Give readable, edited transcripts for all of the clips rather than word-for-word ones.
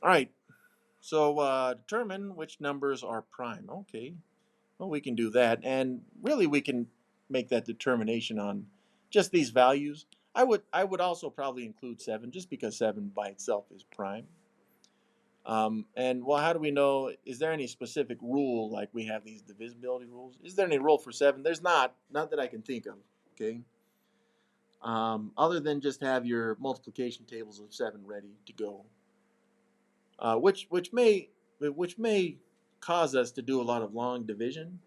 All right. So determine which numbers are prime. Okay. Well, we can do that, and really we can make that determination on just these values. I would also probably include seven, just because seven by itself is prime. And well, how do we know? Is there any specific rule, like we have these divisibility rules? Is there any rule for seven? There's not that I can think of. Okay. Other than just have your multiplication tables of seven ready to go, which may cause us to do a lot of long division,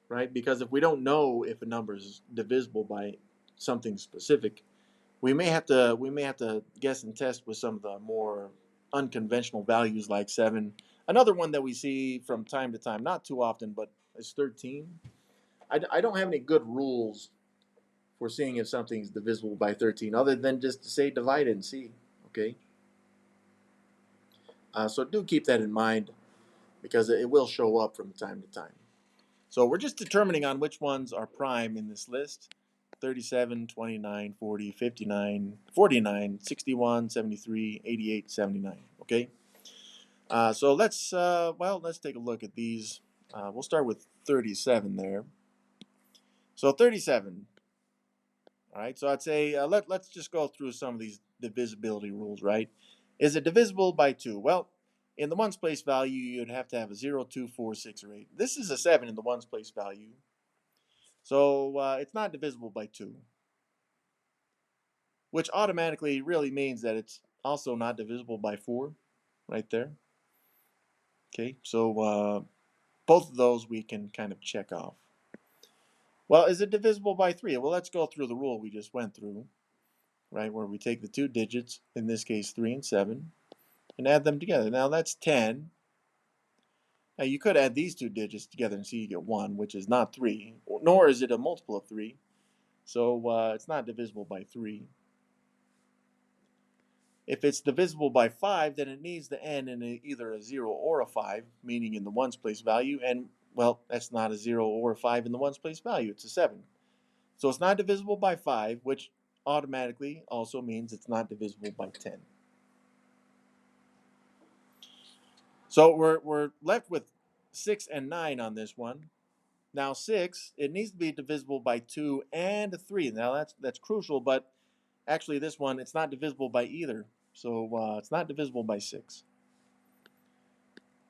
right? Because if we don't know if a number is divisible by something specific, we may have to guess and test with some of the more unconventional values like seven. Another one that we see from time to time, not too often, but is 13. I don't have any good rules for seeing if something's divisible by 13, other than just to say divide it and see. Okay, so do keep that in mind because it will show up from time to time. So we're just determining on which ones are prime in this list: 37, 29, 40, 59, 49, 61, 73, 88, 79. Okay. So let's take a look at these. We'll start with 37 there. So 37. All right. So I'd say let's just go through some of these divisibility rules, right? Is it divisible by 2? Well, in the ones place value, you'd have to have a 0, 2, 4, 6, or 8. This is a 7 in the ones place value. So it's not divisible by 2, which automatically really means that it's also not divisible by 4 right there. Okay, so both of those we can kind of check off. Well, is it divisible by 3? Well, let's go through the rule we just went through, right, where we take the two digits, in this case 3 and 7, and add them together. Now that's 10. Now you could add these two digits together and see you get 1, which is not 3, nor is it a multiple of 3. So it's not divisible by 3. If it's divisible by 5, then it needs to end in either a 0 or a 5, meaning in the ones place value, and, well, that's not a 0 or a 5 in the ones place value, it's a 7. So it's not divisible by 5, which automatically also means it's not divisible by 10. So we're left with 6 and 9 on this one. Now 6, it needs to be divisible by 2 and 3. Now that's crucial, but actually this one, it's not divisible by either. So it's not divisible by 6.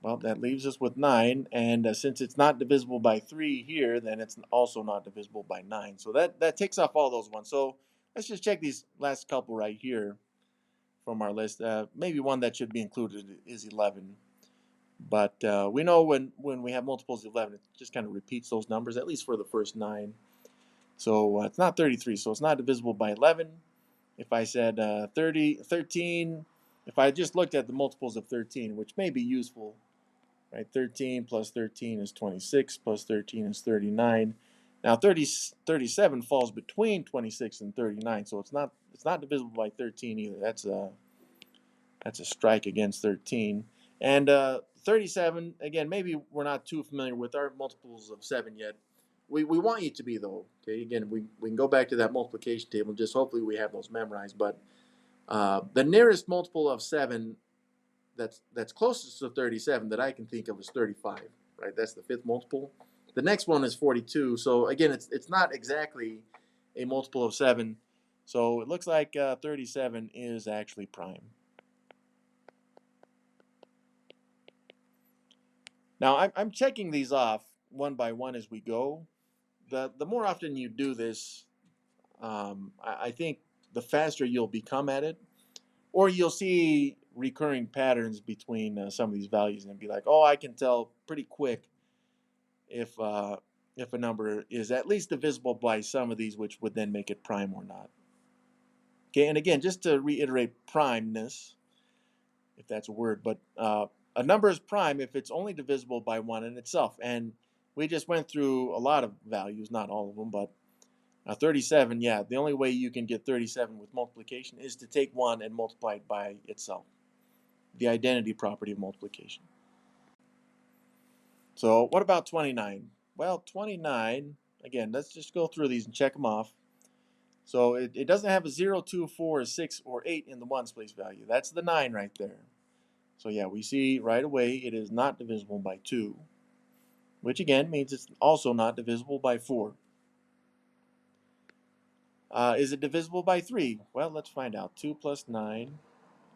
Well, that leaves us with 9, and since it's not divisible by 3 here, then it's also not divisible by 9. So that takes off all those ones. So let's just check these last couple right here from our list. Maybe one that should be included is 11. But we know when we have multiples of 11, it just kind of repeats those numbers, at least for the first 9. So it's not 33, so it's not divisible by 11. If I said 13, if I just looked at the multiples of 13, which may be useful, right? 13 plus 13 is 26, plus 13 is 39. Now 37 falls between 26 and 39, so it's not divisible by 13 either. That's a strike against 13. And 37, again, maybe we're not too familiar with our multiples of 7 yet. We want you to be, though. Okay, again, we can go back to that multiplication table. Just hopefully we have those memorized. But the nearest multiple of 7 that's closest to 37 that I can think of is 35. Right, that's the fifth multiple. The next one is 42. So again, it's not exactly a multiple of 7. So it looks like 37 is actually prime. Now I'm checking these off one by one as we go. The more often you do this, I think the faster you'll become at it, or you'll see recurring patterns between some of these values and be like, oh, I can tell pretty quick if uh, if a number is at least divisible by some of these, which would then make it prime or not. Okay, and again, just to reiterate primeness, if that's a word, but a number is prime if it's only divisible by 1 in itself. And we just went through a lot of values, not all of them, but 37, yeah, the only way you can get 37 with multiplication is to take 1 and multiply it by itself, the identity property of multiplication. So what about 29? Well, 29, again, let's just go through these and check them off. So it doesn't have a 0, 2, 4, 6, or 8 in the ones place value. That's the 9 right there. So yeah, we see right away it is not divisible by 2, which again means it's also not divisible by 4. Is it divisible by 3? Well, let's find out. 2 plus 9,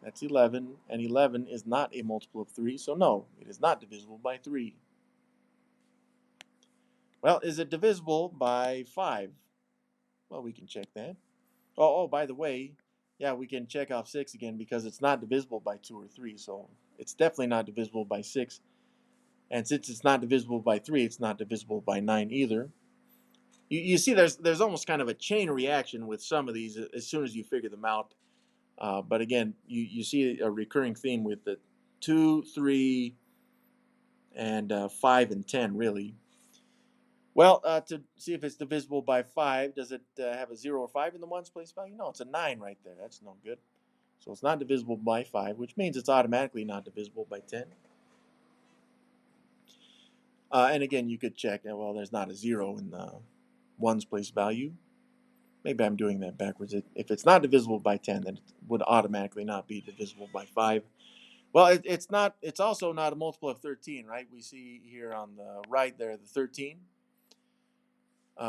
that's 11, and 11 is not a multiple of 3, so no, it is not divisible by 3. Well, is it divisible by 5? Well, we can check that. Oh, by the way, yeah, we can check off 6 again because it's not divisible by 2 or 3, so it's definitely not divisible by 6. And since it's not divisible by 3, it's not divisible by 9 either. You see, there's almost kind of a chain reaction with some of these as soon as you figure them out. But again, you see a recurring theme with the 2, 3, and 5 and 10, really. Well, to see if it's divisible by 5, does it have a 0 or 5 in the ones place value? No, it's a 9 right there. That's no good. So it's not divisible by 5, which means it's automatically not divisible by 10. And again, you could check, well, there's not a 0 in the ones place value. Maybe I'm doing that backwards. If it's not divisible by 10, then it would automatically not be divisible by 5. Well, it's not. It's also not a multiple of 13, right? We see here on the right there the 13,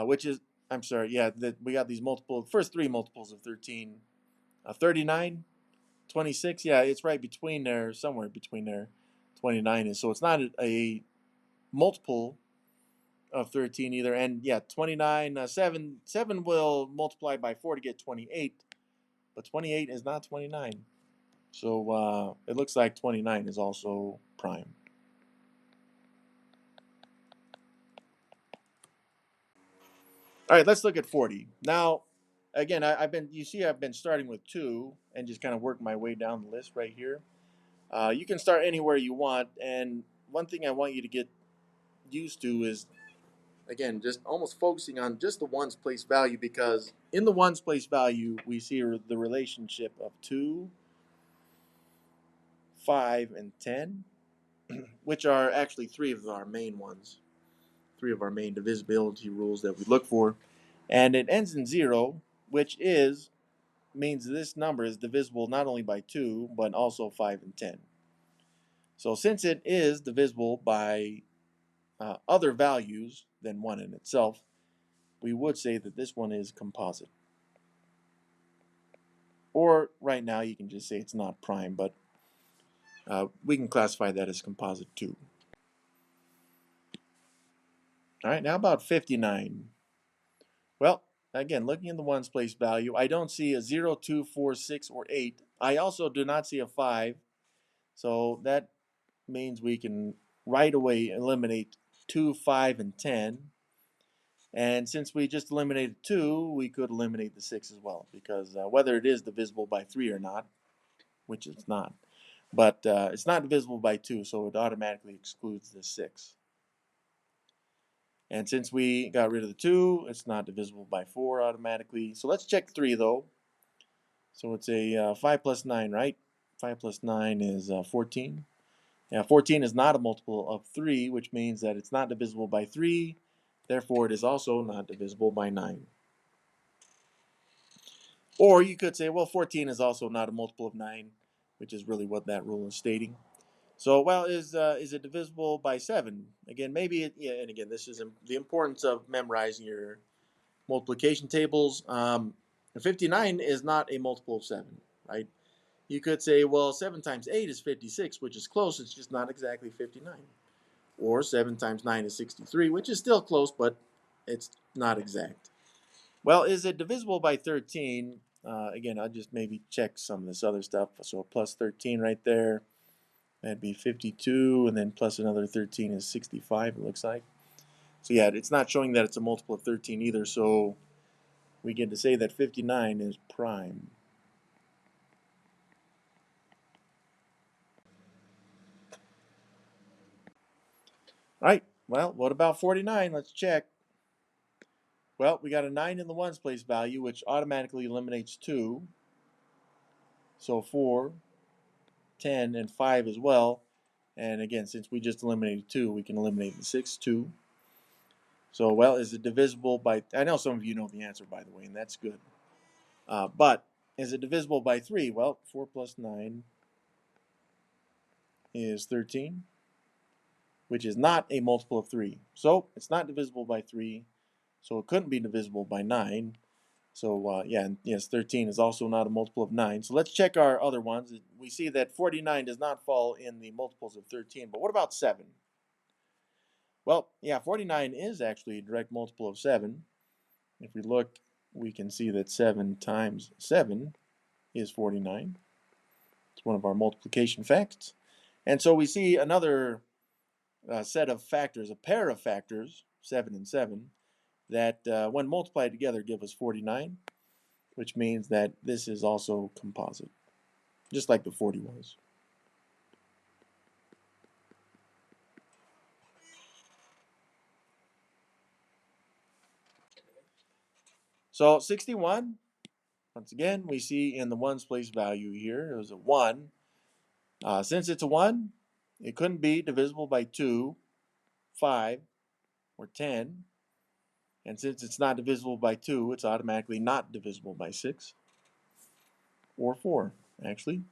which is, I'm sorry, yeah, we got these first three multiples of 13, 39, 26. Yeah, it's right between there, somewhere between there, 29 is. So it's not a multiple of 13 either. And yeah, 29, 7 will multiply by 4 to get 28, but 28 is not 29. So it looks like 29 is also prime. All right, let's look at 40. Now, again, I've been starting with 2 and just kind of work my way down the list right here. You can start anywhere you want. And one thing I want you to get used to is, again, just almost focusing on just the ones place value, because in the ones place value, we see the relationship of 2, 5, and 10, which are actually three of our main ones, three of our main divisibility rules that we look for. And it ends in 0, which means this number is divisible not only by 2, but also 5 and 10. So since it is divisible by other values than 1 in itself, we would say that this one is composite. Or right now you can just say it's not prime, but we can classify that as composite too. All right, now about 59. Well, again, looking in the ones place value, I don't see a 0, 2, 4, 6, or 8. I also do not see a 5. So that means we can right away eliminate 2, 5, and 10. And since we just eliminated 2, we could eliminate the 6 as well, because whether it is divisible by 3 or not, which it's not, but it's not divisible by 2, so it automatically excludes the 6. And since we got rid of the 2, it's not divisible by 4 automatically. So let's check 3 though. So it's a 5 plus 9, right? 5 plus 9 is 14. Now 14 is not a multiple of 3, which means that it's not divisible by 3. Therefore, it is also not divisible by 9. Or you could say, well, 14 is also not a multiple of 9, which is really what that rule is stating. So, well, is it divisible by 7? Again, maybe it, yeah, and again, this is the importance of memorizing your multiplication tables. 59 is not a multiple of 7, right? You could say, well, 7 times 8 is 56, which is close. It's just not exactly 59. Or 7 times 9 is 63, which is still close, but it's not exact. Well, is it divisible by 13? Again, I'll just maybe check some of this other stuff. So plus 13 right there. That'd be 52, and then plus another 13 is 65, it looks like. So yeah, it's not showing that it's a multiple of 13 either, so we get to say that 59 is prime. All right, well, what about 49? Let's check. Well, we got a 9 in the ones place value, which automatically eliminates 2. So 4, 10, and 5 as well. And again, since we just eliminated 2, we can eliminate the 6 too. So, well, is it divisible by... I know some of you know the answer, by the way, and that's good. But is it divisible by 3? Well, 4 plus 9 is 13, which is not a multiple of 3. So it's not divisible by 3, so it couldn't be divisible by 9. So yeah, yes, 13 is also not a multiple of 9. So let's check our other ones. We see that 49 does not fall in the multiples of 13, but what about 7? Well, yeah, 49 is actually a direct multiple of 7. If we look, we can see that 7 times 7 is 49. It's one of our multiplication facts. And so we see another set of factors, a pair of factors, 7 and 7, that when multiplied together give us 49, which means that this is also composite, just like the 40 was. So 61, once again, we see in the ones place value here, it was a 1. Since it's a 1, it couldn't be divisible by 2, 5, or 10. And since it's not divisible by 2, it's automatically not divisible by 6 or 4, actually.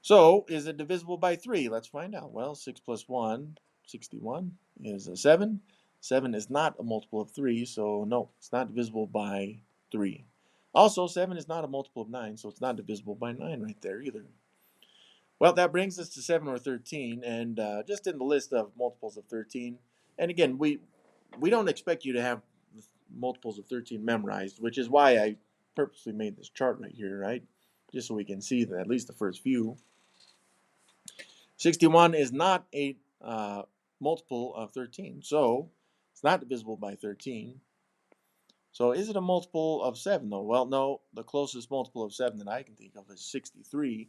So, is it divisible by 3? Let's find out. Well, 6 plus 1, 61, is a 7. 7 is not a multiple of 3, so no, it's not divisible by 3. Also, 7 is not a multiple of 9, so it's not divisible by 9 right there either. Well, that brings us to 7 or 13, and just in the list of multiples of 13, and again, we don't expect you to have multiples of 13 memorized, which is why I purposely made this chart right here, right? Just so we can see that at least the first few. 61 is not a multiple of 13, so it's not divisible by 13. So is it a multiple of 7 though? Well, no, the closest multiple of 7 that I can think of is 63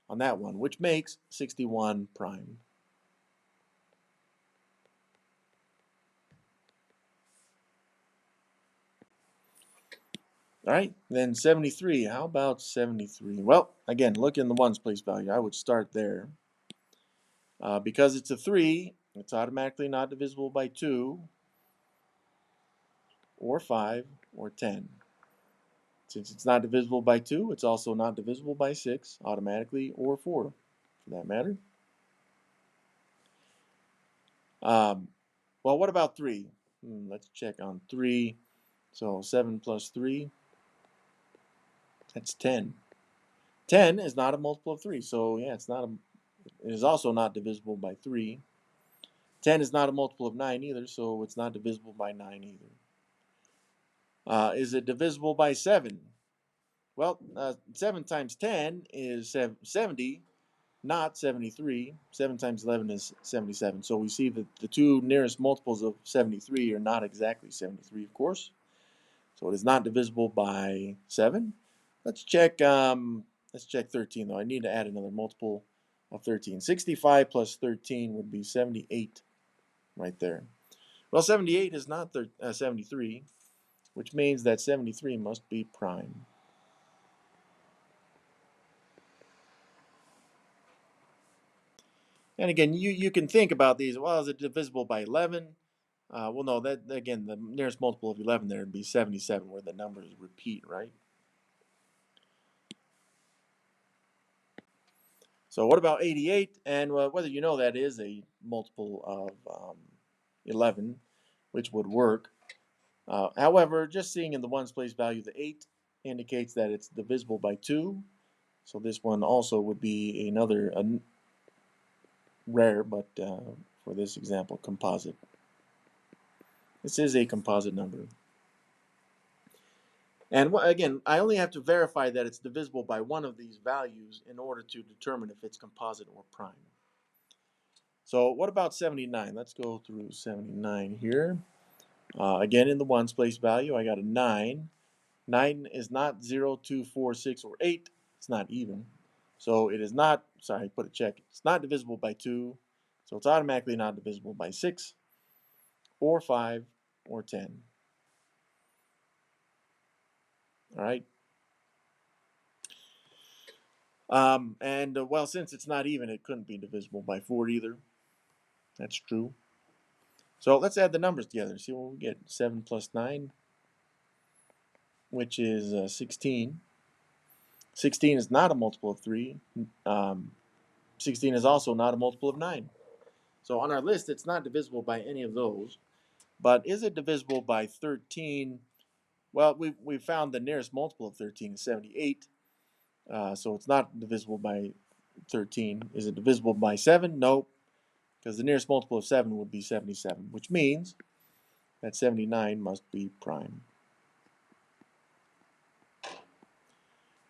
on that one, which makes 61 prime. All right, then 73. How about 73? Well, again, look in the ones place value. I would start there. Because it's a 3, it's automatically not divisible by 2, or 5, or 10. Since it's not divisible by 2, it's also not divisible by 6, automatically, or 4, for that matter. Well, what about 3? Let's check on 3. So 7 plus 3, that's 10. 10 is not a multiple of 3, so yeah, it is also not divisible by 3. 10 is not a multiple of 9 either, so it's not divisible by 9 either. Is it divisible by 7? Well, 7 times 10 is 70, not 73. 7 times 11 is 77. So we see that the two nearest multiples of 73 are not exactly 73, of course. So it is not divisible by 7. Let's check 13, though. I need to add another multiple of 13. 65 plus 13 would be 78 right there. Well, 78 is not 73, which means that 73 must be prime. And again, you can think about these. Well, is it divisible by 11? Well, no, that again, the nearest multiple of 11 there would be 77, where the numbers repeat, right? So what about 88? And whether you know that is a multiple of 11, which would work. However, just seeing in the ones place value, the 8 indicates that it's divisible by 2. So this one also would be another rare, but for this example, composite. This is a composite number. And again, I only have to verify that it's divisible by one of these values in order to determine if it's composite or prime. So what about 79? Let's go through 79 here. Again, in the ones place value, I got a 9. 9 is not 0, 2, 4, 6, or 8. It's not even. So it is not, sorry, put a check. It's not divisible by 2. So it's automatically not divisible by 6, or 5, or 10. All right. Well, since it's not even, it couldn't be divisible by 4 either. That's true. So let's add the numbers together. See what we get. 7 plus 9, which is 16. 16 is not a multiple of 3. 16 is also not a multiple of 9. So on our list, it's not divisible by any of those. But is it divisible by 13? Well, we found the nearest multiple of 13 is 78. So it's not divisible by 13. Is it divisible by 7? No, because the nearest multiple of 7 would be 77, which means that 79 must be prime.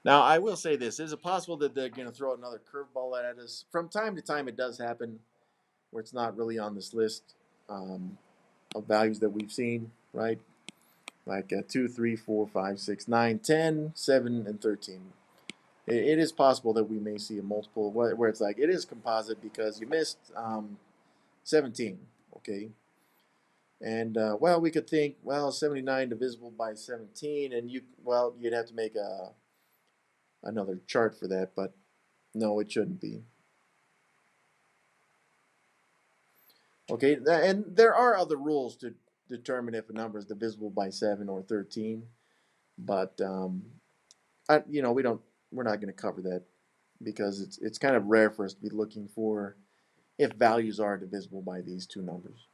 Now, I will say this. Is it possible that they're going to throw another curveball at us? From time to time, it does happen where it's not really on this list of values that we've seen, right? Like 2, 3, 4, 5, 6, 9, 10, 7, and 13. It is possible that we may see a multiple where it's like it is composite because you missed 17, okay? And well, we could think, well, 79 divisible by 17, and you'd have to make another chart for that, but no, it shouldn't be. Okay, and there are other rules to determine if a number is divisible by 7 or 13, but we're not going to cover that because it's kind of rare for us to be looking for if values are divisible by these two numbers.